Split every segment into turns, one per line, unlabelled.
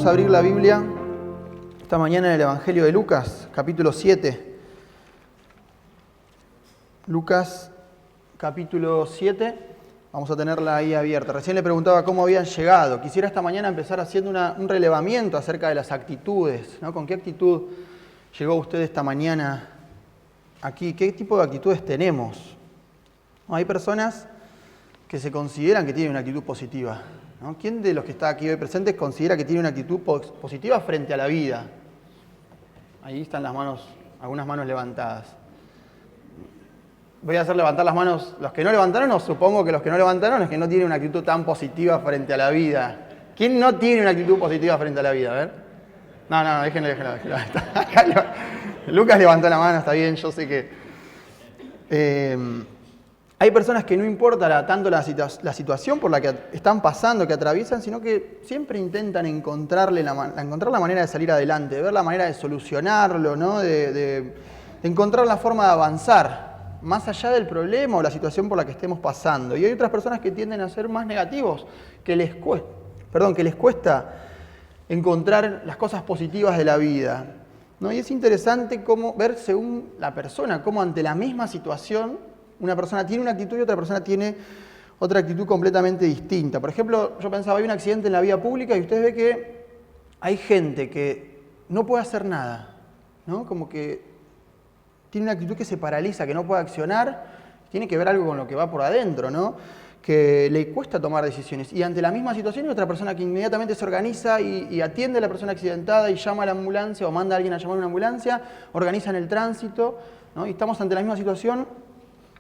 Vamos a abrir la Biblia esta mañana en el Evangelio de Lucas, capítulo 7. Lucas, capítulo 7. Vamos a tenerla ahí abierta. Recién le preguntaba cómo habían llegado. Quisiera esta mañana empezar haciendo un relevamiento acerca de las actitudes, ¿no? ¿Con qué actitud llegó usted esta mañana aquí? ¿Qué tipo de actitudes tenemos? Hay personas que se consideran que tienen una actitud positiva, ¿no? ¿Quién de los que está aquí hoy presentes considera que tiene una actitud positiva frente a la vida? Ahí están las manos, algunas manos levantadas. Voy a hacer levantar las manos los que no levantaron, o supongo que los que no levantaron es que no tienen una actitud tan positiva frente a la vida. ¿Quién no tiene una actitud positiva frente a la vida? A ver. No, déjenlo. Lucas levantó la mano, está bien, yo sé que... Hay personas que no importa tanto la situación por la que están pasando, que atraviesan, sino que siempre intentan encontrar la manera de salir adelante, de ver la manera de solucionarlo, ¿no? de encontrar la forma de avanzar, más allá del problema o la situación por la que estemos pasando. Y hay otras personas que tienden a ser más negativos, que les cuesta encontrar las cosas positivas de la vida, ¿no? Y es interesante ver según la persona, cómo ante la misma situación una persona tiene una actitud y otra persona tiene otra actitud completamente distinta. Por ejemplo, yo pensaba, hay un accidente en la vía pública y usted ve que hay gente que no puede hacer nada, ¿no? Como que tiene una actitud que se paraliza, que no puede accionar, tiene que ver algo con lo que va por adentro, ¿no? Que le cuesta tomar decisiones. Y ante la misma situación hay otra persona que inmediatamente se organiza y atiende a la persona accidentada y llama a la ambulancia o manda a alguien a llamar a una ambulancia, organizan el tránsito, ¿no? Y estamos ante la misma situación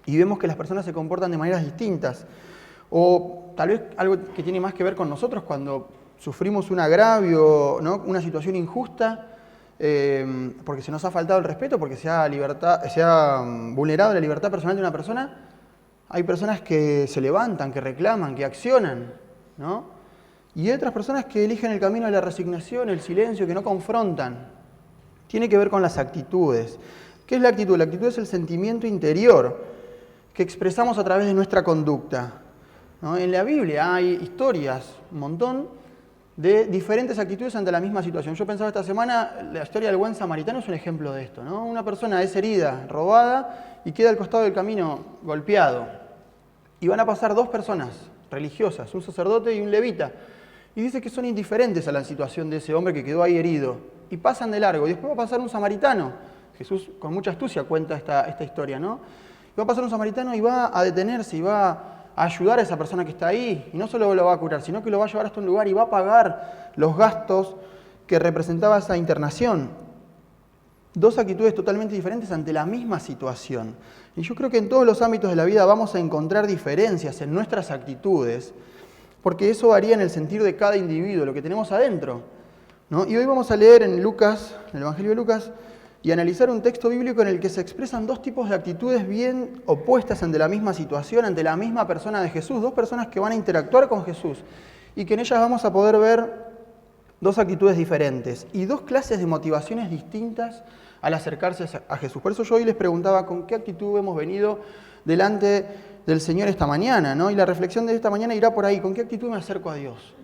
y vemos que las personas se comportan de maneras distintas. O tal vez algo que tiene más que ver con nosotros cuando sufrimos un agravio, ¿no? Una situación injusta, porque se nos ha faltado el respeto, porque se ha vulnerado la libertad personal de una persona. Hay personas que se levantan, que reclaman, que accionan, ¿no? Y hay otras personas que eligen el camino de la resignación, el silencio, que no confrontan. Tiene que ver con las actitudes. ¿Qué es la actitud? La actitud es el sentimiento interior que expresamos a través de nuestra conducta, ¿no? En la Biblia hay historias, un montón, de diferentes actitudes ante la misma situación. Yo pensaba esta semana, la historia del buen samaritano es un ejemplo de esto, ¿no? Una persona es herida, robada, y queda al costado del camino golpeado. Y van a pasar dos personas religiosas, un sacerdote y un levita. Y dice que son indiferentes a la situación de ese hombre que quedó ahí herido. Y pasan de largo. Y después va a pasar un samaritano. Jesús con mucha astucia cuenta esta historia, ¿no? Va a pasar un samaritano y va a detenerse y va a ayudar a esa persona que está ahí. Y no solo lo va a curar, sino que lo va a llevar hasta un lugar y va a pagar los gastos que representaba esa internación. Dos actitudes totalmente diferentes ante la misma situación. Y yo creo que en todos los ámbitos de la vida vamos a encontrar diferencias en nuestras actitudes, porque eso varía en el sentir de cada individuo, lo que tenemos adentro, ¿no? Y hoy vamos a leer en Lucas, en el Evangelio de Lucas, y analizar un texto bíblico en el que se expresan dos tipos de actitudes bien opuestas ante la misma situación, ante la misma persona de Jesús, dos personas que van a interactuar con Jesús y que en ellas vamos a poder ver dos actitudes diferentes y dos clases de motivaciones distintas al acercarse a Jesús. Por eso yo hoy les preguntaba con qué actitud hemos venido delante del Señor esta mañana, ¿no? Y la reflexión de esta mañana irá por ahí, ¿con qué actitud me acerco a Dios?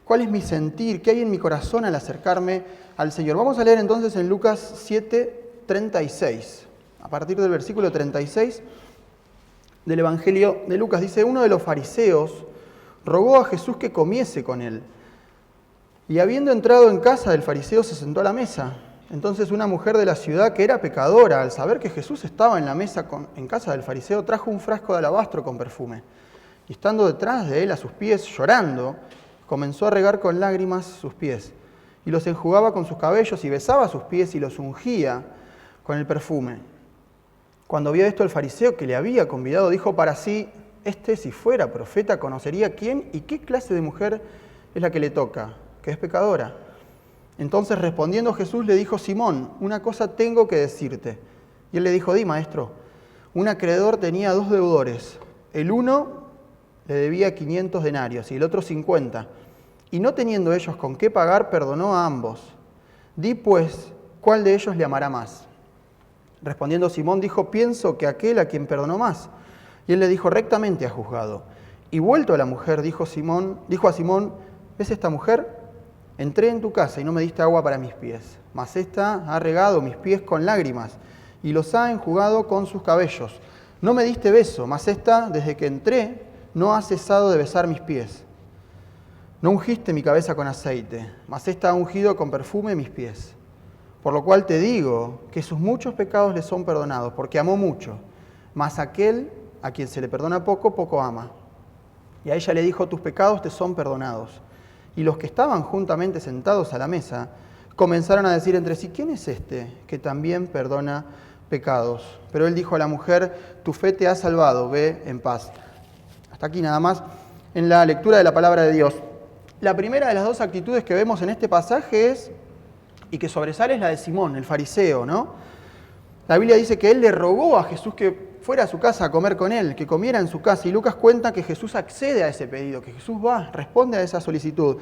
¿Cuál es mi sentir? ¿Qué hay en mi corazón al acercarme al Señor? Vamos a leer entonces en Lucas 7, 36. A partir del versículo 36 del Evangelio de Lucas. Dice, uno de los fariseos rogó a Jesús que comiese con él. Y habiendo entrado en casa del fariseo, se sentó a la mesa. Entonces una mujer de la ciudad que era pecadora, al saber que Jesús estaba en la mesa en casa del fariseo, trajo un frasco de alabastro con perfume. Y estando detrás de él a sus pies, llorando, comenzó a regar con lágrimas sus pies, y los enjugaba con sus cabellos, y besaba sus pies, y los ungía con el perfume. Cuando vio esto el fariseo que le había convidado, dijo para sí, si fuera profeta, conocería quién y qué clase de mujer es la que le toca, que es pecadora. Entonces respondiendo Jesús le dijo, Simón, una cosa tengo que decirte. Y él le dijo, di, maestro. Un acreedor tenía 2 deudores. El uno le debía 500 denarios y el otro 50. Y no teniendo ellos con qué pagar, perdonó a ambos. Di pues, ¿cuál de ellos le amará más? Respondiendo Simón dijo, pienso que aquel a quien perdonó más. Y él le dijo, rectamente has juzgado. Y vuelto a la mujer, dijo a Simón, ¿ves esta mujer? Entré en tu casa y no me diste agua para mis pies, mas ésta ha regado mis pies con lágrimas y los ha enjugado con sus cabellos. No me diste beso, mas ésta, desde que entré, no ha cesado de besar mis pies. No ungiste mi cabeza con aceite, mas ésta ha ungido con perfume mis pies. Por lo cual te digo que sus muchos pecados le son perdonados, porque amó mucho. Mas aquel a quien se le perdona poco, poco ama. Y a ella le dijo, tus pecados te son perdonados. Y los que estaban juntamente sentados a la mesa comenzaron a decir entre sí, ¿quién es este que también perdona pecados? Pero él dijo a la mujer, tu fe te ha salvado, ve en paz. Hasta aquí nada más en la lectura de la palabra de Dios. La primera de las dos actitudes que vemos en este pasaje es, y que sobresale, es la de Simón, el fariseo, ¿no? La Biblia dice que él le rogó a Jesús que fuera a su casa a comer con él, que comiera en su casa. Y Lucas cuenta que Jesús accede a ese pedido, que Jesús va, responde a esa solicitud.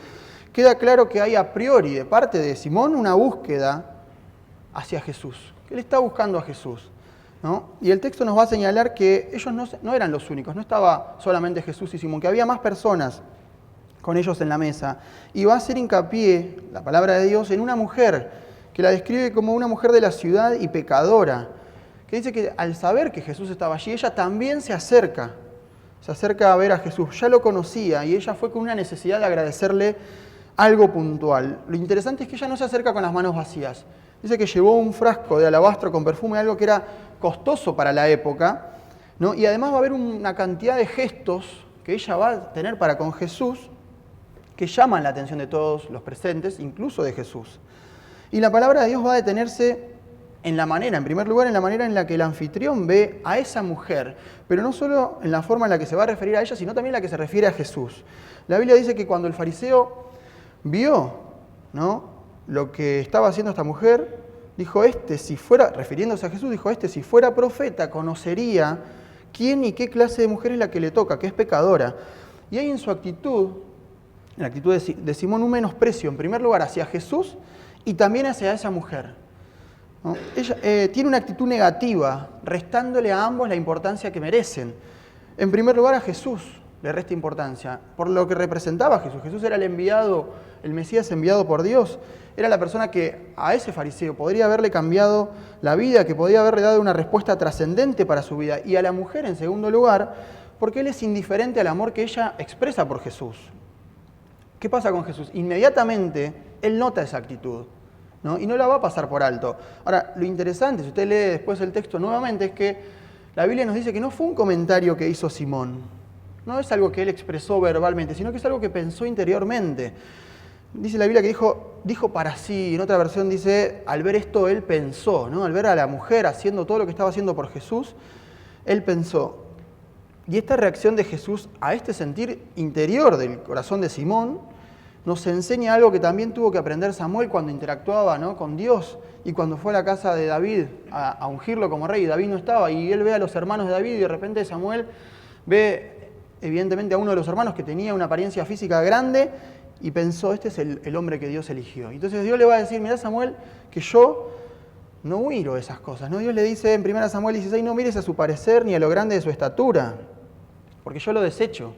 Queda claro que hay a priori de parte de Simón una búsqueda hacia Jesús, que él está buscando a Jesús, ¿no? Y el texto nos va a señalar que ellos no eran los únicos, no estaba solamente Jesús y Simón, que había más personas con ellos en la mesa. Y va a hacer hincapié, la palabra de Dios, en una mujer, que la describe como una mujer de la ciudad y pecadora, que dice que al saber que Jesús estaba allí, ella también se acerca a ver a Jesús, ya lo conocía y ella fue con una necesidad de agradecerle algo puntual. Lo interesante es que ella no se acerca con las manos vacías. Dice que llevó un frasco de alabastro con perfume, algo que era costoso para la época, ¿no? Y además va a haber una cantidad de gestos que ella va a tener para con Jesús que llaman la atención de todos los presentes, incluso de Jesús. Y la palabra de Dios va a detenerse en primer lugar, en la manera en la que el anfitrión ve a esa mujer, pero no solo en la forma en la que se va a referir a ella, sino también en la que se refiere a Jesús. La Biblia dice que cuando el fariseo vio, ¿no?, lo que estaba haciendo esta mujer, dijo, refiriéndose a Jesús, dijo, si fuera profeta, conocería quién y qué clase de mujer es la que le toca, que es pecadora. Y hay en su actitud, en la actitud de Simón, un menosprecio, en primer lugar, hacia Jesús y también hacia esa mujer, ¿no? Ella tiene una actitud negativa, restándole a ambos la importancia que merecen. En primer lugar, a Jesús le resta importancia, por lo que representaba a Jesús. Jesús era el enviado, el Mesías enviado por Dios. Era la persona que a ese fariseo podría haberle cambiado la vida, que podía haberle dado una respuesta trascendente para su vida. Y a la mujer, en segundo lugar, porque él es indiferente al amor que ella expresa por Jesús. ¿Qué pasa con Jesús? Inmediatamente él nota esa actitud, ¿no? Y no la va a pasar por alto. Ahora, lo interesante, si usted lee después el texto nuevamente, es que la Biblia nos dice que no fue un comentario que hizo Simón, no es algo que él expresó verbalmente, sino que es algo que pensó interiormente. Dice la Biblia que dijo para sí, en otra versión dice, al ver esto él pensó, ¿no? Al ver a la mujer haciendo todo lo que estaba haciendo por Jesús, él pensó. Y esta reacción de Jesús a este sentir interior del corazón de Simón nos enseña algo que también tuvo que aprender Samuel cuando interactuaba, ¿no?, con Dios y cuando fue a la casa de David a ungirlo como rey. David no estaba y él ve a los hermanos de David y de repente Samuel ve evidentemente a uno de los hermanos que tenía una apariencia física grande y pensó, este es el hombre que Dios eligió. Entonces Dios le va a decir, mirá Samuel, que yo no miro esas cosas, ¿no? Dios le dice en 1 Samuel 16, no mires a su parecer ni a lo grande de su estatura, porque yo lo desecho.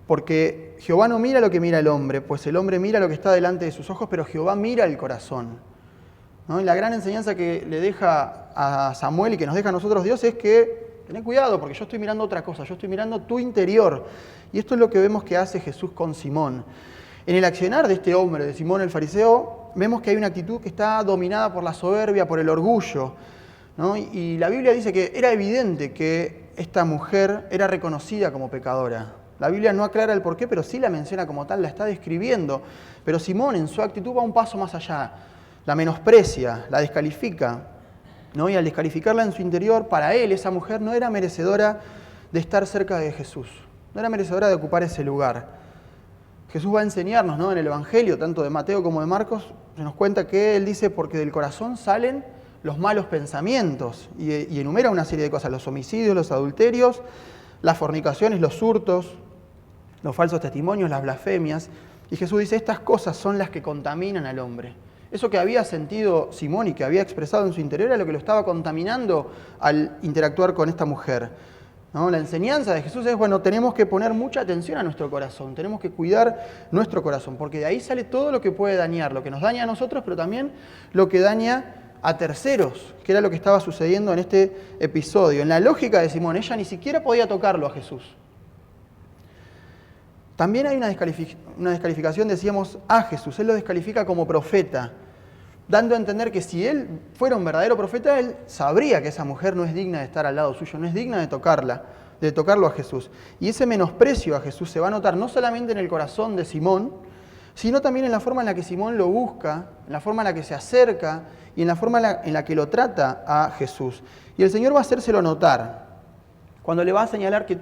Porque Jehová no mira lo que mira el hombre, pues el hombre mira lo que está delante de sus ojos, pero Jehová mira el corazón, ¿no? Y la gran enseñanza que le deja a Samuel y que nos deja a nosotros Dios es que tened cuidado, porque yo estoy mirando otra cosa, yo estoy mirando tu interior. Y esto es lo que vemos que hace Jesús con Simón. En el accionar de este hombre, de Simón el fariseo, vemos que hay una actitud que está dominada por la soberbia, por el orgullo, ¿no? Y la Biblia dice que era evidente que esta mujer era reconocida como pecadora. La Biblia no aclara el porqué, pero sí la menciona como tal, la está describiendo. Pero Simón en su actitud va un paso más allá, la menosprecia, la descalifica, ¿no? Y al descalificarla en su interior, para él esa mujer no era merecedora de estar cerca de Jesús, no era merecedora de ocupar ese lugar. Jesús va a enseñarnos, ¿no?, en el Evangelio, tanto de Mateo como de Marcos, se nos cuenta que él dice, porque del corazón salen los malos pensamientos, y enumera una serie de cosas, los homicidios, los adulterios, las fornicaciones, los hurtos, los falsos testimonios, las blasfemias. Y Jesús dice, estas cosas son las que contaminan al hombre. Eso que había sentido Simón y que había expresado en su interior era lo que lo estaba contaminando al interactuar con esta mujer, ¿no? La enseñanza de Jesús es, bueno, tenemos que poner mucha atención a nuestro corazón, tenemos que cuidar nuestro corazón, porque de ahí sale todo lo que puede dañar, lo que nos daña a nosotros, pero también lo que daña a terceros, que era lo que estaba sucediendo en este episodio. En la lógica de Simón, ella ni siquiera podía tocarlo a Jesús. También hay una descalificación, decíamos, a Jesús. Él lo descalifica como profeta, dando a entender que si él fuera un verdadero profeta, él sabría que esa mujer no es digna de estar al lado suyo, no es digna de tocarlo a Jesús. Y ese menosprecio a Jesús se va a notar no solamente en el corazón de Simón, sino también en la forma en la que Simón lo busca, en la forma en la que se acerca y en la forma en la que lo trata a Jesús. Y el Señor va a hacérselo notar, cuando le va a señalar que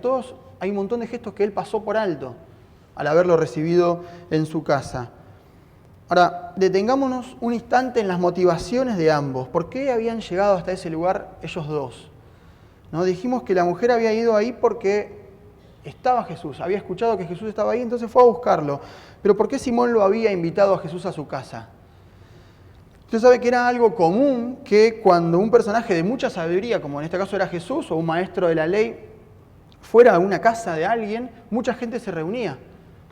hay un montón de gestos que él pasó por alto al haberlo recibido en su casa. Ahora, detengámonos un instante en las motivaciones de ambos. ¿Por qué habían llegado hasta ese lugar ellos dos? ¿No? Dijimos que la mujer había ido ahí porque estaba Jesús, había escuchado que Jesús estaba ahí, entonces fue a buscarlo. Pero ¿por qué Simón lo había invitado a Jesús a su casa? Usted sabe que era algo común que cuando un personaje de mucha sabiduría, como en este caso era Jesús, o un maestro de la ley, fuera a una casa de alguien, mucha gente se reunía,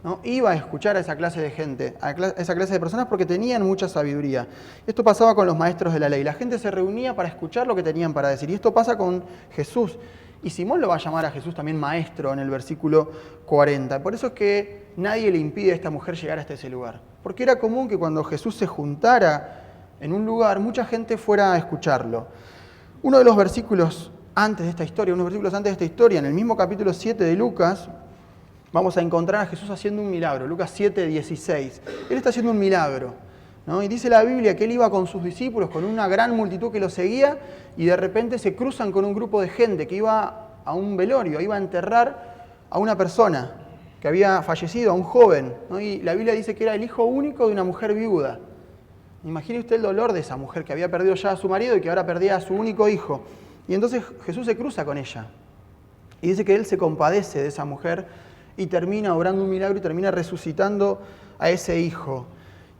¿no? Iba a escuchar a esa clase de gente, a esa clase de personas porque tenían mucha sabiduría. Esto pasaba con los maestros de la ley. La gente se reunía para escuchar lo que tenían para decir. Y esto pasa con Jesús. Y Simón lo va a llamar a Jesús también maestro en el versículo 40. Por eso es que nadie le impide a esta mujer llegar hasta ese lugar. Porque era común que cuando Jesús se juntara en un lugar, mucha gente fuera a escucharlo. Uno de los versículos antes de esta historia, en el mismo capítulo 7 de Lucas, vamos a encontrar a Jesús haciendo un milagro. Lucas 7:16. Él está haciendo un milagro, ¿no? Y dice la Biblia que él iba con sus discípulos, con una gran multitud que lo seguía, y de repente se cruzan con un grupo de gente que iba a un velorio, iba a enterrar a una persona que había fallecido, a un joven, ¿no? Y la Biblia dice que era el hijo único de una mujer viuda. Imagine usted el dolor de esa mujer que había perdido ya a su marido y que ahora perdía a su único hijo. Y entonces Jesús se cruza con ella. Y dice que él se compadece de esa mujer y termina obrando un milagro y termina resucitando a ese hijo.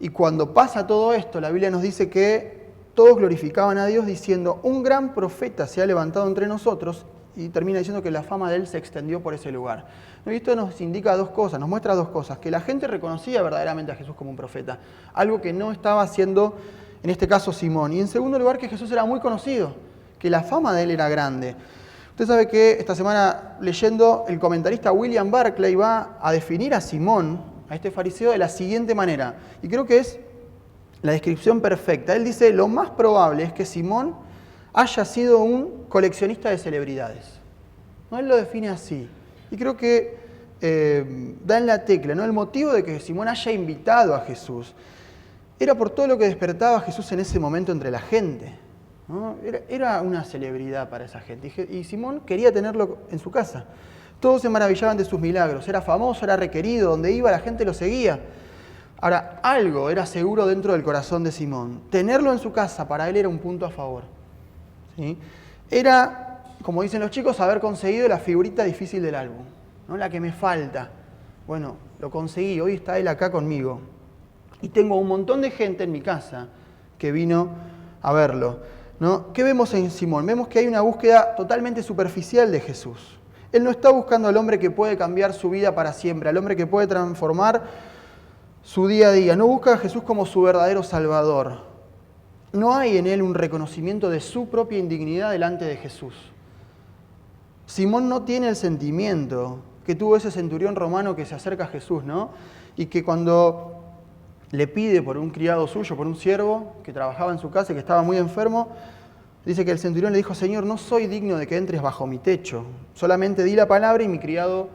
Y cuando pasa todo esto, la Biblia nos dice que todos glorificaban a Dios diciendo, un gran profeta se ha levantado entre nosotros, y termina diciendo que la fama de él se extendió por ese lugar. Y esto nos indica dos cosas, nos muestra dos cosas, que la gente reconocía verdaderamente a Jesús como un profeta, algo que no estaba haciendo, en este caso, Simón. Y en segundo lugar, que Jesús era muy conocido, que la fama de él era grande. Usted sabe que esta semana, leyendo, el comentarista William Barclay va a definir a Simón, a este fariseo, de la siguiente manera. Y creo que es la descripción perfecta. Él dice, lo más probable es que Simón haya sido un coleccionista de celebridades. ¿No? Él lo define así. Y creo que da en la tecla, ¿no? El motivo de que Simón haya invitado a Jesús era por todo lo que despertaba a Jesús en ese momento entre la gente, ¿no? Era una celebridad para esa gente. Y Simón quería tenerlo en su casa. Todos se maravillaban de sus milagros. Era famoso, era requerido. Donde iba la gente lo seguía. Ahora, algo era seguro dentro del corazón de Simón. Tenerlo en su casa para él era un punto a favor. ¿Sí? Era, como dicen los chicos, haber conseguido la figurita difícil del álbum, ¿no? La que me falta. Bueno, lo conseguí, hoy está él acá conmigo. Y tengo un montón de gente en mi casa que vino a verlo, ¿no? ¿Qué vemos en Simón? Vemos que hay una búsqueda totalmente superficial de Jesús. Él no está buscando al hombre que puede cambiar su vida para siempre, al hombre que puede transformar su día a día. No busca a Jesús como su verdadero Salvador. No hay en él un reconocimiento de su propia indignidad delante de Jesús. Simón no tiene el sentimiento que tuvo ese centurión romano que se acerca a Jesús, ¿no? Y que cuando le pide por un criado suyo, por un siervo que trabajaba en su casa y que estaba muy enfermo, dice que el centurión le dijo, Señor, no soy digno de que entres bajo mi techo. Solamente di la palabra y mi criado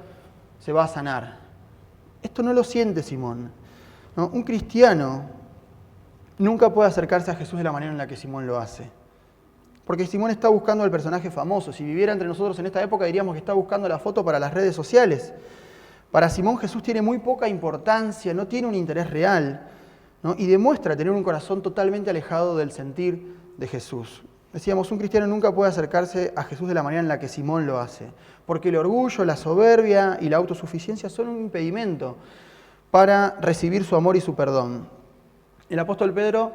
se va a sanar. Esto no lo siente Simón, ¿no? Un cristiano nunca puede acercarse a Jesús de la manera en la que Simón lo hace. Porque Simón está buscando al personaje famoso. Si viviera entre nosotros en esta época diríamos que está buscando la foto para las redes sociales. Para Simón Jesús tiene muy poca importancia, no tiene un interés real, ¿no? Y demuestra tener un corazón totalmente alejado del sentir de Jesús. Decíamos, un cristiano nunca puede acercarse a Jesús de la manera en la que Simón lo hace. Porque el orgullo, la soberbia y la autosuficiencia son un impedimento para recibir su amor y su perdón. El apóstol Pedro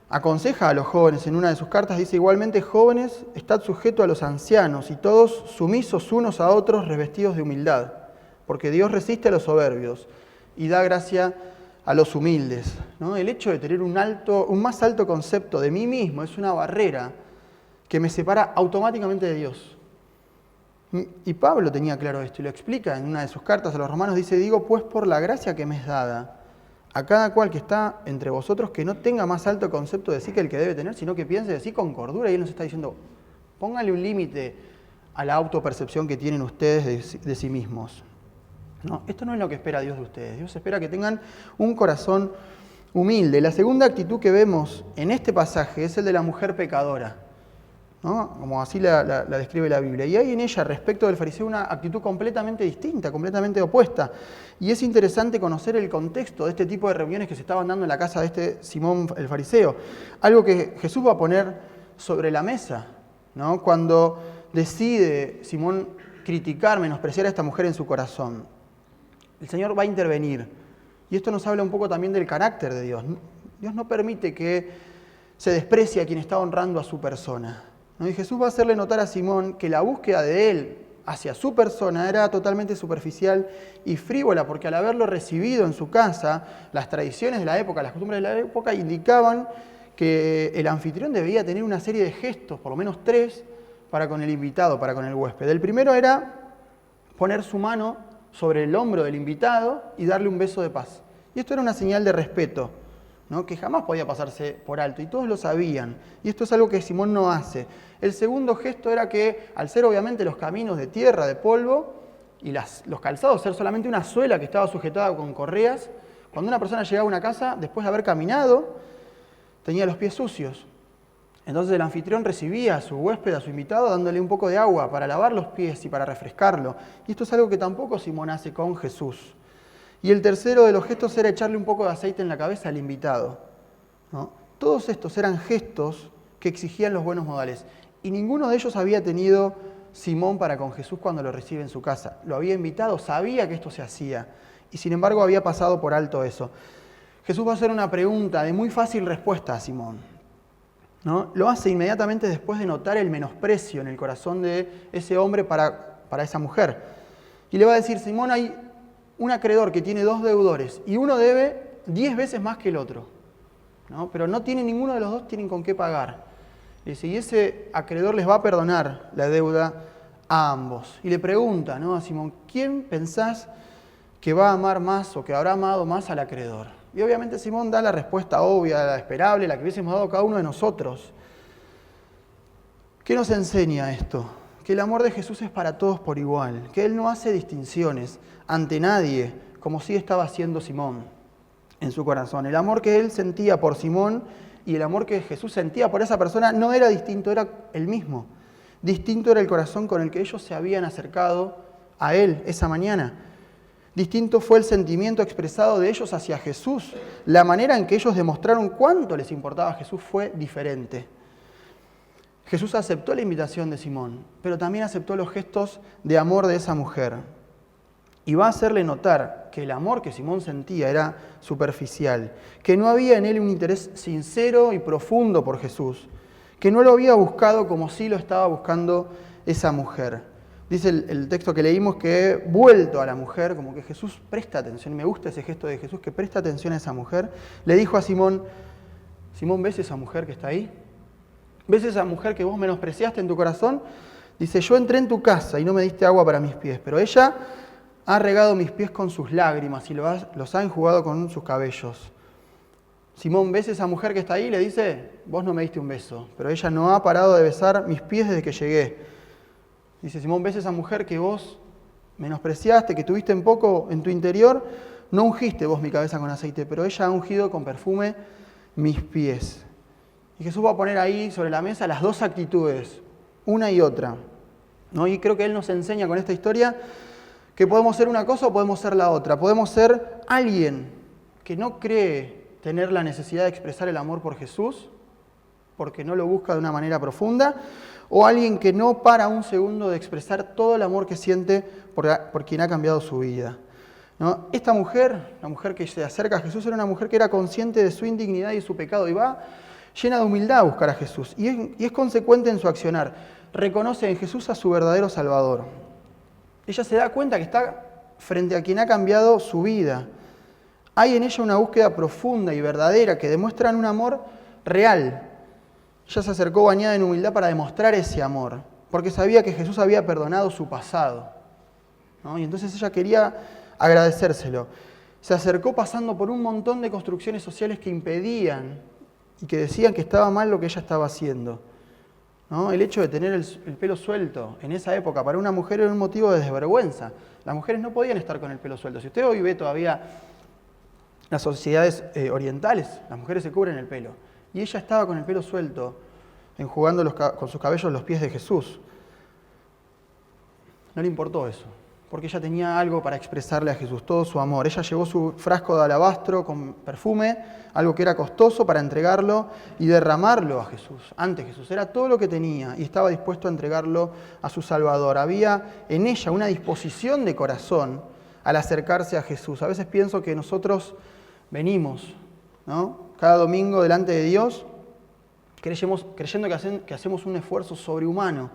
aconseja a los jóvenes en una de sus cartas, dice igualmente, jóvenes, estad sujetos a los ancianos y todos sumisos unos a otros, revestidos de humildad, porque Dios resiste a los soberbios y da gracia a los humildes, ¿no? El hecho de tener un más alto concepto de mí mismo es una barrera que me separa automáticamente de Dios. Y Pablo tenía claro esto y lo explica en una de sus cartas a los romanos, dice, digo pues por la gracia que me es dada, a cada cual que está entre vosotros que no tenga más alto concepto de sí que el que debe tener, sino que piense de sí con cordura. Y él nos está diciendo, póngale un límite a la autopercepción que tienen ustedes de sí mismos. No, esto no es lo que espera Dios de ustedes. Dios espera que tengan un corazón humilde. La segunda actitud que vemos en este pasaje es el de la mujer pecadora, ¿no? Como así la describe la Biblia. Y hay en ella, respecto del fariseo, una actitud completamente distinta, completamente opuesta. Y es interesante conocer el contexto de este tipo de reuniones que se estaban dando en la casa de este Simón el fariseo. Algo que Jesús va a poner sobre la mesa, ¿no? Cuando decide Simón criticar, menospreciar a esta mujer en su corazón. El Señor va a intervenir. Y esto nos habla un poco también del carácter de Dios. Dios no permite que se desprecie a quien está honrando a su persona. Y Jesús va a hacerle notar a Simón que la búsqueda de él hacia su persona era totalmente superficial y frívola, porque al haberlo recibido en su casa, las tradiciones de la época, las costumbres de la época indicaban que el anfitrión debía tener una serie de gestos, por lo menos 3, para con el invitado, para con el huésped. El primero era poner su mano sobre el hombro del invitado y darle un beso de paz. Y esto era una señal de respeto, ¿no? Que jamás podía pasarse por alto, y todos lo sabían. Y esto es algo que Simón no hace. El segundo gesto era que, al ser obviamente los caminos de tierra, de polvo, y los calzados ser solamente una suela que estaba sujetada con correas, cuando una persona llegaba a una casa, después de haber caminado, tenía los pies sucios. Entonces el anfitrión recibía a su huésped, a su invitado, dándole un poco de agua para lavar los pies y para refrescarlo. Y esto es algo que tampoco Simón hace con Jesús. Y el tercero de los gestos era echarle un poco de aceite en la cabeza al invitado, ¿no? Todos estos eran gestos que exigían los buenos modales. Y ninguno de ellos había tenido Simón para con Jesús cuando lo recibe en su casa. Lo había invitado, sabía que esto se hacía. Y sin embargo había pasado por alto eso. Jesús va a hacer una pregunta de muy fácil respuesta a Simón, ¿no? Lo hace inmediatamente después de notar el menosprecio en el corazón de ese hombre para esa mujer. Y le va a decir, Simón, hay un acreedor que tiene 2 deudores y uno debe 10 veces más que el otro, ¿no? Pero no tiene ninguno de los dos, tienen con qué pagar. Dice, y ese acreedor les va a perdonar la deuda a ambos. Y le pregunta, ¿no?, a Simón, ¿quién pensás que va a amar más o que habrá amado más al acreedor? Y obviamente Simón da la respuesta obvia, la esperable, la que hubiésemos dado cada uno de nosotros. ¿Qué nos enseña esto? Que el amor de Jesús es para todos por igual, que Él no hace distinciones ante nadie, como sí estaba haciendo Simón en su corazón. El amor que Él sentía por Simón y el amor que Jesús sentía por esa persona no era distinto, era el mismo. Distinto era el corazón con el que ellos se habían acercado a Él esa mañana. Distinto fue el sentimiento expresado de ellos hacia Jesús. La manera en que ellos demostraron cuánto les importaba a Jesús fue diferente. Jesús aceptó la invitación de Simón, pero también aceptó los gestos de amor de esa mujer. Y va a hacerle notar que el amor que Simón sentía era superficial, que no había en él un interés sincero y profundo por Jesús, que no lo había buscado como sí lo estaba buscando esa mujer. Dice el texto que leímos que, vuelto a la mujer, como que Jesús presta atención, y me gusta ese gesto de Jesús que presta atención a esa mujer, le dijo a Simón, Simón, ¿ves esa mujer que está ahí? ¿Ves esa mujer que vos menospreciaste en tu corazón? Dice, yo entré en tu casa y no me diste agua para mis pies, pero ella ha regado mis pies con sus lágrimas y los ha enjugado con sus cabellos. Simón, ¿ves esa mujer que está ahí? Le dice, vos no me diste un beso, pero ella no ha parado de besar mis pies desde que llegué. Dice, Simón, ¿ves esa mujer que vos menospreciaste, que tuviste en poco en tu interior? No ungiste vos mi cabeza con aceite, pero ella ha ungido con perfume mis pies. Y Jesús va a poner ahí sobre la mesa las 2 actitudes, una y otra, ¿no? Y creo que Él nos enseña con esta historia que podemos ser una cosa o podemos ser la otra. Podemos ser alguien que no cree tener la necesidad de expresar el amor por Jesús, porque no lo busca de una manera profunda, o alguien que no para un segundo de expresar todo el amor que siente por quien ha cambiado su vida, ¿no? Esta mujer, la mujer que se acerca a Jesús, era una mujer que era consciente de su indignidad y su pecado, y va llena de humildad a buscar a Jesús y es consecuente en su accionar. Reconoce en Jesús a su verdadero Salvador. Ella se da cuenta que está frente a quien ha cambiado su vida. Hay en ella una búsqueda profunda y verdadera que demuestran un amor real. Ella se acercó bañada en humildad para demostrar ese amor, porque sabía que Jesús había perdonado su pasado, ¿no? Y entonces ella quería agradecérselo. Se acercó pasando por un montón de construcciones sociales que impedían y que decían que estaba mal lo que ella estaba haciendo, ¿no? El hecho de tener el pelo suelto en esa época para una mujer era un motivo de desvergüenza. Las mujeres no podían estar con el pelo suelto. Si usted hoy ve todavía las sociedades orientales, las mujeres se cubren el pelo. Y ella estaba con el pelo suelto, enjugando con sus cabellos los pies de Jesús. No le importó eso, porque ella tenía algo para expresarle a Jesús, todo su amor. Ella llevó su frasco de alabastro con perfume, algo que era costoso, para entregarlo y derramarlo a Jesús, ante Jesús. Era todo lo que tenía y estaba dispuesto a entregarlo a su Salvador. Había en ella una disposición de corazón al acercarse a Jesús. A veces pienso que nosotros venimos, ¿no?, cada domingo delante de Dios, creyendo que hacemos un esfuerzo sobrehumano,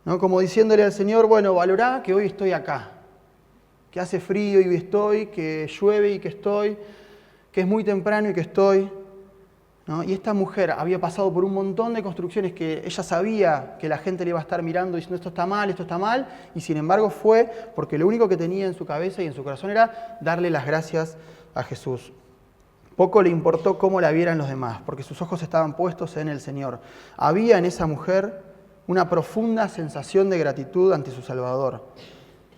¿no? Como diciéndole al Señor, bueno, valorá que hoy estoy acá, que hace frío y estoy, que llueve y que estoy, que es muy temprano y que estoy, ¿no? Y esta mujer había pasado por un montón de construcciones que ella sabía que la gente le iba a estar mirando diciendo esto está mal, y sin embargo fue porque lo único que tenía en su cabeza y en su corazón era darle las gracias a Jesús. Poco le importó cómo la vieran los demás, porque sus ojos estaban puestos en el Señor. Había en esa mujer una profunda sensación de gratitud ante su Salvador,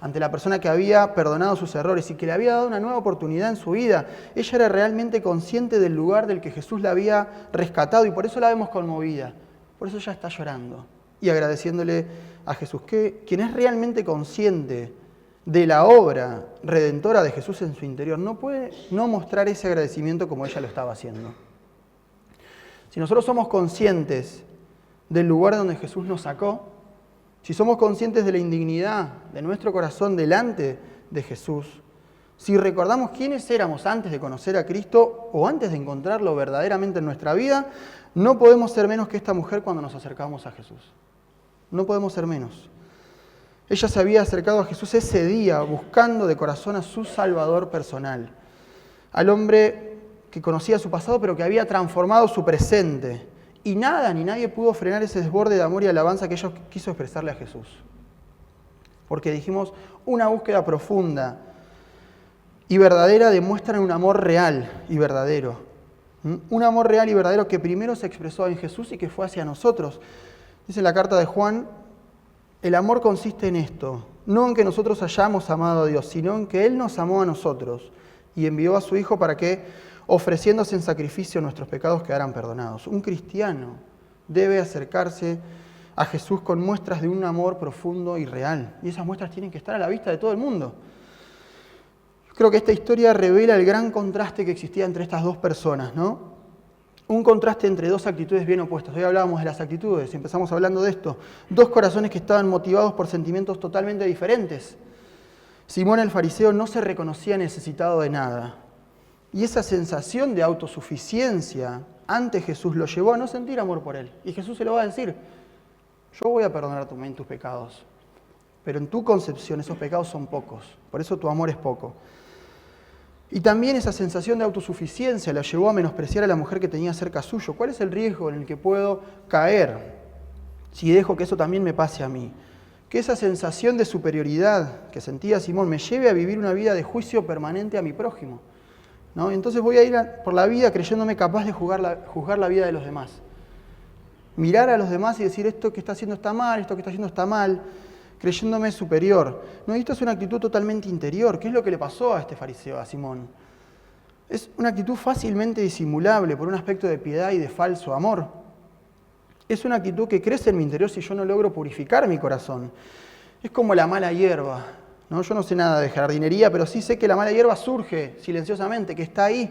ante la persona que había perdonado sus errores y que le había dado una nueva oportunidad en su vida. Ella era realmente consciente del lugar del que Jesús la había rescatado y por eso la vemos conmovida. Por eso ella está llorando y agradeciéndole a Jesús. Quien es realmente consciente de la obra redentora de Jesús en su interior no puede no mostrar ese agradecimiento como ella lo estaba haciendo. Si nosotros somos conscientes del lugar donde Jesús nos sacó, si somos conscientes de la indignidad de nuestro corazón delante de Jesús, si recordamos quiénes éramos antes de conocer a Cristo o antes de encontrarlo verdaderamente en nuestra vida, no podemos ser menos que esta mujer cuando nos acercamos a Jesús. No podemos ser menos. Ella se había acercado a Jesús ese día buscando de corazón a su Salvador personal, al hombre que conocía su pasado pero que había transformado su presente. Y nada ni nadie pudo frenar ese desborde de amor y alabanza que ella quiso expresarle a Jesús. Porque dijimos, una búsqueda profunda y verdadera demuestran un amor real y verdadero. Un amor real y verdadero que primero se expresó en Jesús y que fue hacia nosotros. Dice en la carta de Juan, el amor consiste en esto, no en que nosotros hayamos amado a Dios, sino en que Él nos amó a nosotros y envió a su Hijo para que, ofreciéndose en sacrificio, nuestros pecados quedaran perdonados. Un cristiano debe acercarse a Jesús con muestras de un amor profundo y real. Y esas muestras tienen que estar a la vista de todo el mundo. Yo creo que esta historia revela el gran contraste que existía entre estas dos personas, ¿no? Un contraste entre dos actitudes bien opuestas. Hoy hablábamos de las actitudes, empezamos hablando de esto. Dos corazones que estaban motivados por sentimientos totalmente diferentes. Simón el fariseo no se reconocía necesitado de nada. Y esa sensación de autosuficiencia ante Jesús lo llevó a no sentir amor por él. Y Jesús se lo va a decir, yo voy a perdonar tus pecados, pero en tu concepción esos pecados son pocos, por eso tu amor es poco. Y también esa sensación de autosuficiencia la llevó a menospreciar a la mujer que tenía cerca suyo. ¿Cuál es el riesgo en el que puedo caer si dejo que eso también me pase a mí? Que esa sensación de superioridad que sentía Simón me lleve a vivir una vida de juicio permanente a mi prójimo, ¿no? Entonces voy a ir por la vida creyéndome capaz de juzgar la vida de los demás. Mirar a los demás y decir esto que está haciendo está mal, esto que está haciendo está mal, creyéndome superior. No, esto es una actitud totalmente interior. ¿Qué es lo que le pasó a este fariseo, a Simón? Es una actitud fácilmente disimulable por un aspecto de piedad y de falso amor. Es una actitud que crece en mi interior si yo no logro purificar mi corazón. Es como la mala hierba, ¿no? Yo no sé nada de jardinería, pero sí sé que la mala hierba surge silenciosamente, que está ahí.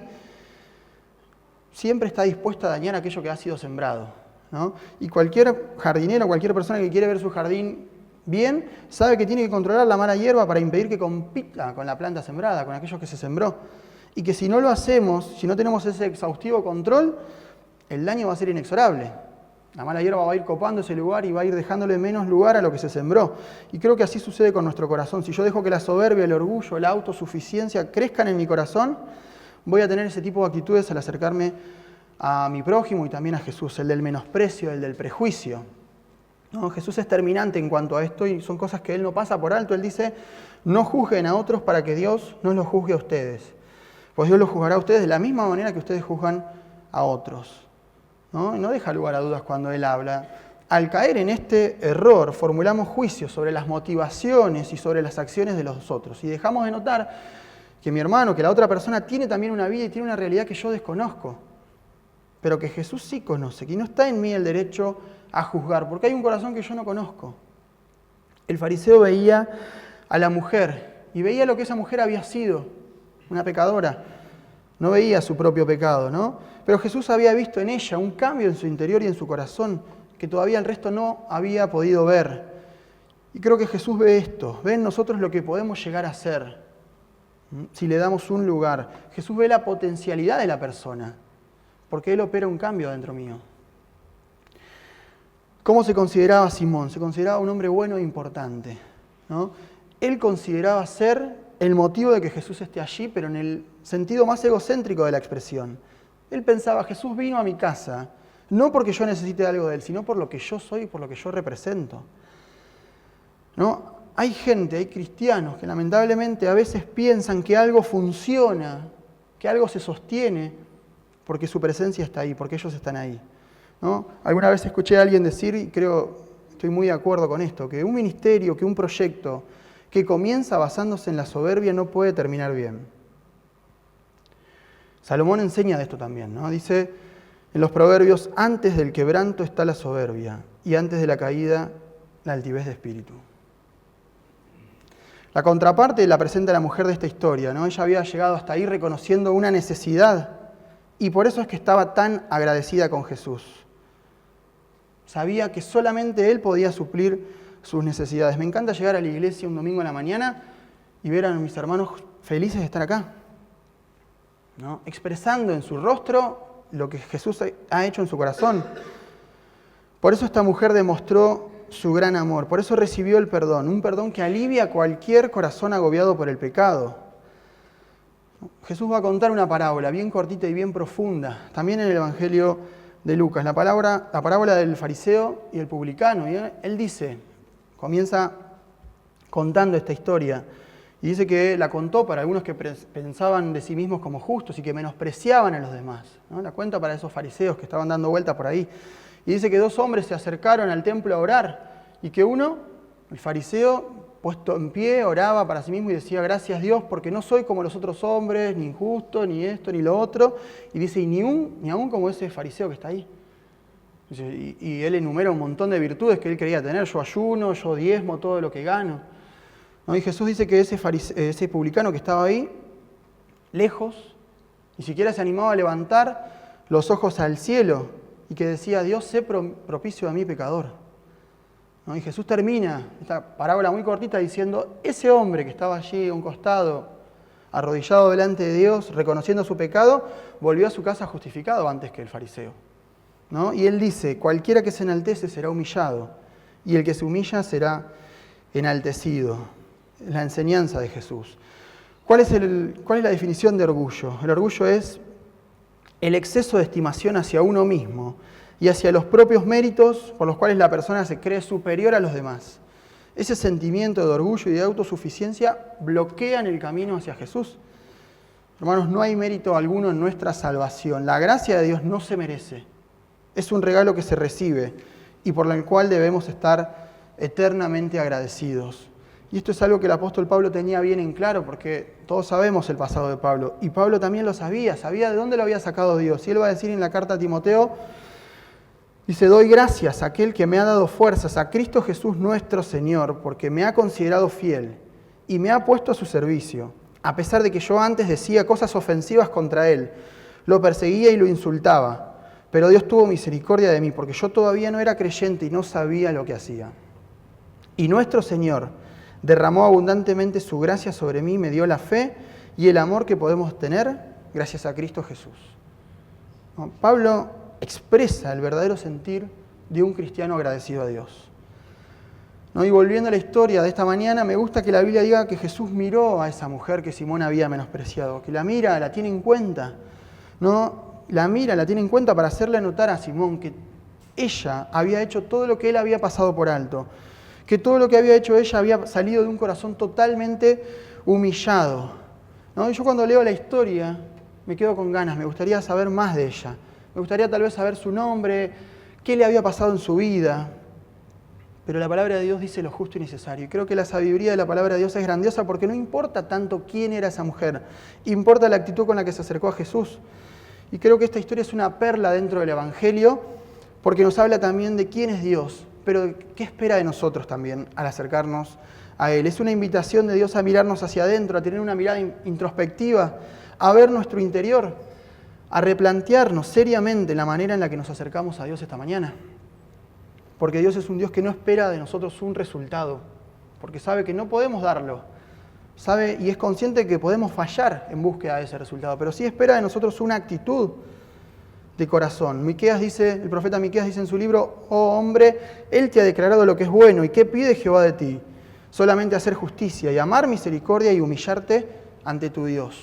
Siempre está dispuesta a dañar aquello que ha sido sembrado, ¿no? Y cualquier jardinero, cualquier persona que quiere ver su jardín bien, sabe que tiene que controlar la mala hierba para impedir que compita con la planta sembrada, con aquello que se sembró. Y que si no lo hacemos, si no tenemos ese exhaustivo control, el daño va a ser inexorable. La mala hierba va a ir copando ese lugar y va a ir dejándole menos lugar a lo que se sembró. Y creo que así sucede con nuestro corazón. Si yo dejo que la soberbia, el orgullo, la autosuficiencia crezcan en mi corazón, voy a tener ese tipo de actitudes al acercarme a mi prójimo y también a Jesús, el del menosprecio, el del prejuicio. ¿No? Jesús es terminante en cuanto a esto y son cosas que Él no pasa por alto. Él dice, no juzguen a otros para que Dios no los juzgue a ustedes. Pues Dios los juzgará a ustedes de la misma manera que ustedes juzgan a otros. ¿No? Y no deja lugar a dudas cuando Él habla. Al caer en este error, formulamos juicios sobre las motivaciones y sobre las acciones de los otros. Y dejamos de notar que mi hermano, que la otra persona tiene también una vida y tiene una realidad que yo desconozco. Pero que Jesús sí conoce, que no está en mí el derecho a juzgar, porque hay un corazón que yo no conozco. El fariseo veía a la mujer y veía lo que esa mujer había sido, una pecadora. No veía su propio pecado, ¿no? Pero Jesús había visto en ella un cambio en su interior y en su corazón que todavía el resto no había podido ver. Y creo que Jesús ve esto, ve en nosotros lo que podemos llegar a ser si le damos un lugar. Jesús ve la potencialidad de la persona, porque Él opera un cambio dentro mío. ¿Cómo se consideraba Simón? Se consideraba un hombre bueno e importante, ¿no? Él consideraba ser el motivo de que Jesús esté allí, pero en el sentido más egocéntrico de la expresión. Él pensaba, Jesús vino a mi casa, no porque yo necesite algo de Él, sino por lo que yo soy y por lo que yo represento. ¿No? Hay gente, hay cristianos que lamentablemente a veces piensan que algo funciona, que algo se sostiene, porque su presencia está ahí, porque ellos están ahí. ¿No? Alguna vez escuché a alguien decir, y creo, estoy muy de acuerdo con esto, que un ministerio, que un proyecto que comienza basándose en la soberbia no puede terminar bien. Salomón enseña de esto también, ¿no? Dice en los proverbios, antes del quebranto está la soberbia y antes de la caída la altivez de espíritu. La contraparte la presenta la mujer de esta historia, ¿no? Ella había llegado hasta ahí reconociendo una necesidad y por eso es que estaba tan agradecida con Jesús. Sabía que solamente Él podía suplir sus necesidades. Me encanta llegar a la iglesia un domingo en la mañana y ver a mis hermanos felices de estar acá, ¿no? Expresando en su rostro lo que Jesús ha hecho en su corazón. Por eso esta mujer demostró su gran amor, por eso recibió el perdón, un perdón que alivia cualquier corazón agobiado por el pecado. Jesús va a contar una parábola bien cortita y bien profunda, también en el Evangelio de Lucas, la parábola del fariseo y el publicano. Y él dice, comienza contando esta historia, y dice que la contó para algunos que pensaban de sí mismos como justos y que menospreciaban a los demás, ¿no? La cuenta para esos fariseos que estaban dando vuelta por ahí. Y dice que 2 hombres se acercaron al templo a orar y que uno, el fariseo, puesto en pie, oraba para sí mismo y decía, gracias Dios, porque no soy como los otros hombres, ni injusto, ni esto, ni lo otro. Y dice, y ni aún como ese fariseo que está ahí. Dice, y él enumera un montón de virtudes que él quería tener. Yo ayuno, yo diezmo todo lo que gano. ¿No? Y Jesús dice que ese publicano que estaba ahí, lejos, ni siquiera se animaba a levantar los ojos al cielo y que decía, Dios, sé propicio a mí pecador. ¿No? Y Jesús termina esta parábola muy cortita diciendo, ese hombre que estaba allí a un costado, arrodillado delante de Dios, reconociendo su pecado, volvió a su casa justificado antes que el fariseo, ¿no? Y él dice, cualquiera que se enaltece será humillado, y el que se humilla será enaltecido. Es la enseñanza de Jesús. ¿Cuál es la definición de orgullo? El orgullo es el exceso de estimación hacia uno mismo y hacia los propios méritos por los cuales la persona se cree superior a los demás. Ese sentimiento de orgullo y de autosuficiencia bloquean el camino hacia Jesús. Hermanos, no hay mérito alguno en nuestra salvación. La gracia de Dios no se merece. Es un regalo que se recibe y por el cual debemos estar eternamente agradecidos. Y esto es algo que el apóstol Pablo tenía bien en claro, porque todos sabemos el pasado de Pablo. Y Pablo también lo sabía de dónde lo había sacado Dios. Y él va a decir en la carta a Timoteo, dice, doy gracias a aquel que me ha dado fuerzas, a Cristo Jesús nuestro Señor, porque me ha considerado fiel y me ha puesto a su servicio, a pesar de que yo antes decía cosas ofensivas contra él, lo perseguía y lo insultaba. Pero Dios tuvo misericordia de mí, porque yo todavía no era creyente y no sabía lo que hacía. Y nuestro Señor derramó abundantemente su gracia sobre mí, me dio la fe y el amor que podemos tener gracias a Cristo Jesús. Pablo expresa el verdadero sentir de un cristiano agradecido a Dios. ¿No? Y volviendo a la historia de esta mañana, me gusta que la Biblia diga que Jesús miró a esa mujer que Simón había menospreciado, que la mira, la tiene en cuenta, ¿no? La mira, la tiene en cuenta para hacerle notar a Simón que ella había hecho todo lo que él había pasado por alto, que todo lo que había hecho ella había salido de un corazón totalmente humillado, ¿no? Y yo cuando leo la historia me quedo con ganas, me gustaría saber más de ella, me gustaría tal vez saber su nombre, qué le había pasado en su vida. Pero la palabra de Dios dice lo justo y necesario. Y creo que la sabiduría de la palabra de Dios es grandiosa porque no importa tanto quién era esa mujer, importa la actitud con la que se acercó a Jesús. Y creo que esta historia es una perla dentro del Evangelio porque nos habla también de quién es Dios, pero de qué espera de nosotros también al acercarnos a Él. Es una invitación de Dios a mirarnos hacia adentro, a tener una mirada introspectiva, a ver nuestro interior, a replantearnos seriamente la manera en la que nos acercamos a Dios esta mañana. Porque Dios es un Dios que no espera de nosotros un resultado, porque sabe que no podemos darlo, sabe y es consciente que podemos fallar en búsqueda de ese resultado, pero sí espera de nosotros una actitud de corazón. El profeta Miqueas dice en su libro: oh hombre, Él te ha declarado lo que es bueno, ¿y qué pide Jehová de ti? Solamente hacer justicia y amar misericordia y humillarte ante tu Dios.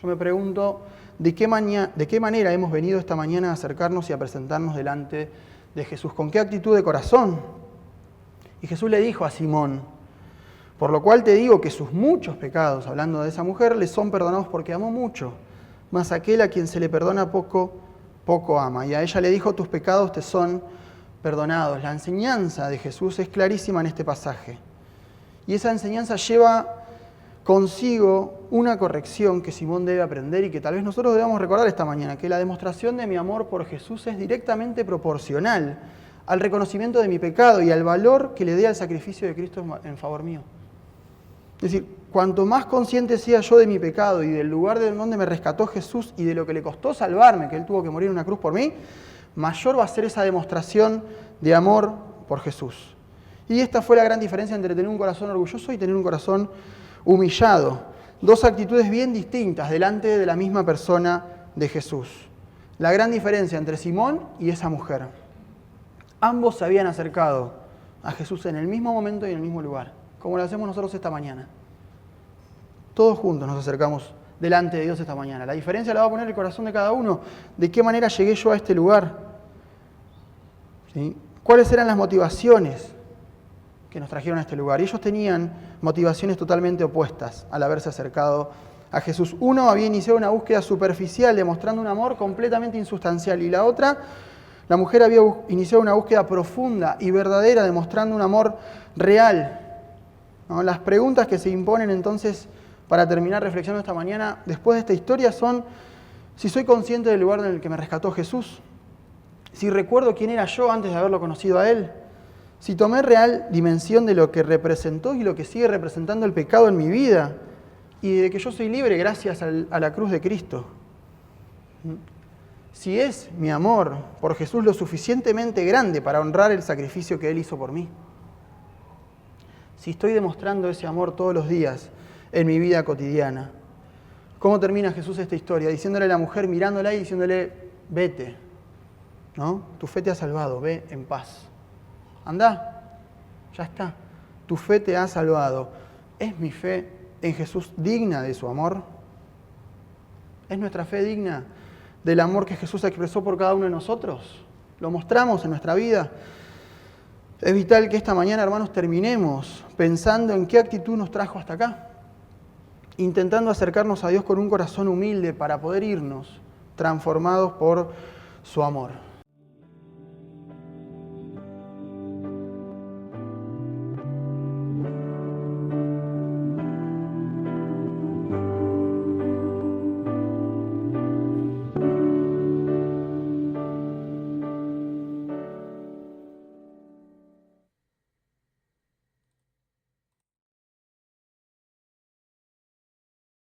Yo me pregunto, ¿de qué manera hemos venido esta mañana a acercarnos y a presentarnos delante de Jesús? ¿Con qué actitud de corazón? Y Jesús le dijo a Simón: por lo cual te digo que sus muchos pecados, hablando de esa mujer, le son perdonados porque amó mucho, mas aquel a quien se le perdona poco, poco ama. Y a ella le dijo: tus pecados te son perdonados. La enseñanza de Jesús es clarísima en este pasaje. Y esa enseñanza lleva consigo una corrección que Simón debe aprender y que tal vez nosotros debamos recordar esta mañana, que la demostración de mi amor por Jesús es directamente proporcional al reconocimiento de mi pecado y al valor que le dé al sacrificio de Cristo en favor mío. Es decir, cuanto más consciente sea yo de mi pecado y del lugar de donde me rescató Jesús y de lo que le costó salvarme, que Él tuvo que morir en una cruz por mí, mayor va a ser esa demostración de amor por Jesús. Y esta fue la gran diferencia entre tener un corazón orgulloso y tener un corazón humillado. Dos actitudes bien distintas delante de la misma persona de Jesús. La gran diferencia entre Simón y esa mujer. Ambos se habían acercado a Jesús en el mismo momento y en el mismo lugar, como lo hacemos nosotros esta mañana. Todos juntos nos acercamos delante de Dios esta mañana. La diferencia la va a poner el corazón de cada uno. ¿De qué manera llegué yo a este lugar? ¿Sí? ¿Cuáles eran las motivaciones que nos trajeron a este lugar? Y ellos tenían motivaciones totalmente opuestas al haberse acercado a Jesús. Uno había iniciado una búsqueda superficial, demostrando un amor completamente insustancial, y la otra, la mujer, había iniciado una búsqueda profunda y verdadera, demostrando un amor real. ¿No? Las preguntas que se imponen entonces para terminar reflexionando esta mañana, después de esta historia, son si soy consciente del lugar en el que me rescató Jesús, si recuerdo quién era yo antes de haberlo conocido a Él, si tomé real dimensión de lo que representó y lo que sigue representando el pecado en mi vida y de que yo soy libre gracias a la cruz de Cristo. Si es mi amor por Jesús lo suficientemente grande para honrar el sacrificio que Él hizo por mí. Si estoy demostrando ese amor todos los días en mi vida cotidiana. ¿Cómo termina Jesús esta historia? Diciéndole a la mujer, mirándola y diciéndole: vete, ¿no? Tu fe te ha salvado, ve en paz. Andá, ya está. Tu fe te ha salvado. ¿Es mi fe en Jesús digna de su amor? ¿Es nuestra fe digna del amor que Jesús expresó por cada uno de nosotros? ¿Lo mostramos en nuestra vida? Es vital que esta mañana, hermanos, terminemos pensando en qué actitud nos trajo hasta acá, intentando acercarnos a Dios con un corazón humilde para poder irnos transformados por su amor.